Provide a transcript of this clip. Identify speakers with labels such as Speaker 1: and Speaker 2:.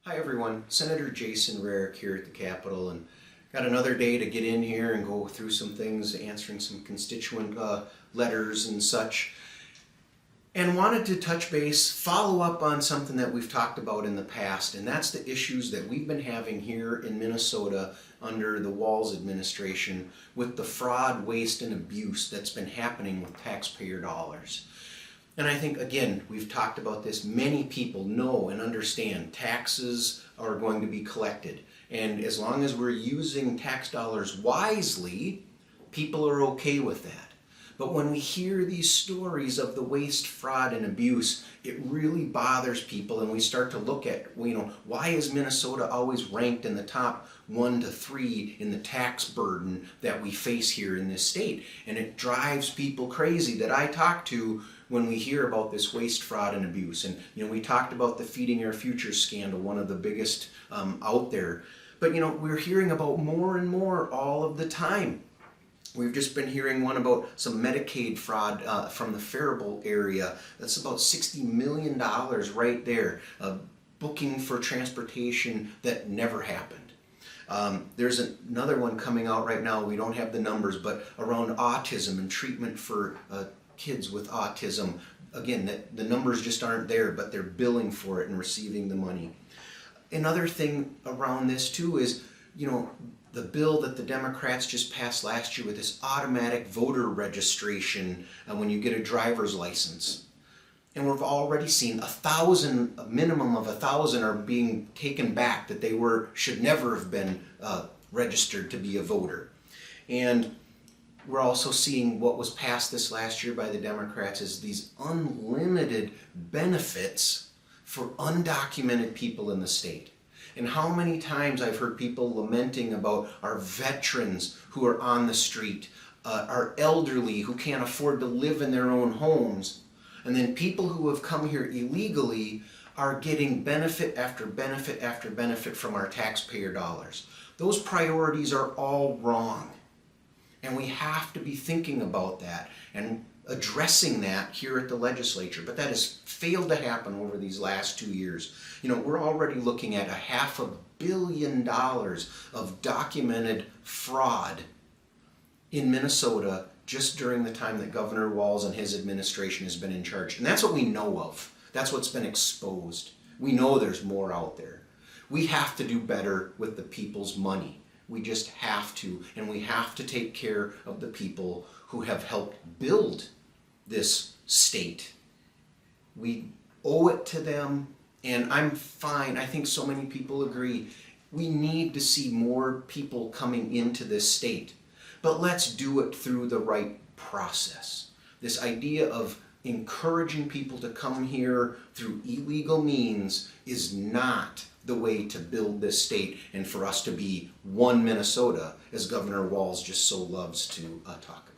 Speaker 1: Hi everyone, Senator Jason Rarick here at the Capitol, and got another day to get in here and go through some things, answering some constituent letters and such. And wanted to touch base, follow up on something that we've talked about in the past, and that's the issues that we've been having here in Minnesota under the Walz Administration with the fraud, waste, and abuse that's been happening with taxpayer dollars. And I think, again, we've talked about this, many people know and understand taxes are going to be collected. And as long as we're using tax dollars wisely, people are okay with that. But when we hear these stories of the waste, fraud, and abuse, it really bothers people, and we start to look at, why is Minnesota always ranked in the top 1 to 3 in the tax burden that we face here in this state? And it drives people crazy that I talk to when we hear about this waste, fraud, and abuse. And we talked about the Feeding Our Future scandal, one of the biggest out there. But we're hearing about more and more all of the time. We've just been hearing one about some Medicaid fraud from the Faribault area. That's about $60 million right there, booking for transportation that never happened. There's another one coming out right now, we don't have the numbers, but around autism and treatment for kids with autism. Again, the numbers just aren't there, but they're billing for it and receiving the money. Another thing around this too is, the bill that the Democrats just passed last year with this automatic voter registration when you get a driver's license. And we've already seen a minimum of 1,000 are being taken back, that they should never have been registered to be a voter. And we're also seeing what was passed this last year by the Democrats is these unlimited benefits for undocumented people in the state. And how many times I've heard people lamenting about our veterans who are on the street, our elderly who can't afford to live in their own homes, and then people who have come here illegally are getting benefit after benefit after benefit from our taxpayer dollars. Those priorities are all wrong. And we have to be thinking about that and addressing that here at the legislature. But that has failed to happen over these last 2 years. We're already looking at $500 million of documented fraud in Minnesota just during the time that Governor Walz and his administration has been in charge. And that's what we know of. That's what's been exposed. We know there's more out there. We have to do better with the people's money. We just have to, and we have to take care of the people who have helped build this state. We owe it to them, and I'm fine. I think so many people agree. We need to see more people coming into this state, but let's do it through the right process. This idea of encouraging people to come here through illegal means is not the way to build this state and for us to be one Minnesota, as Governor Walz just so loves to talk about.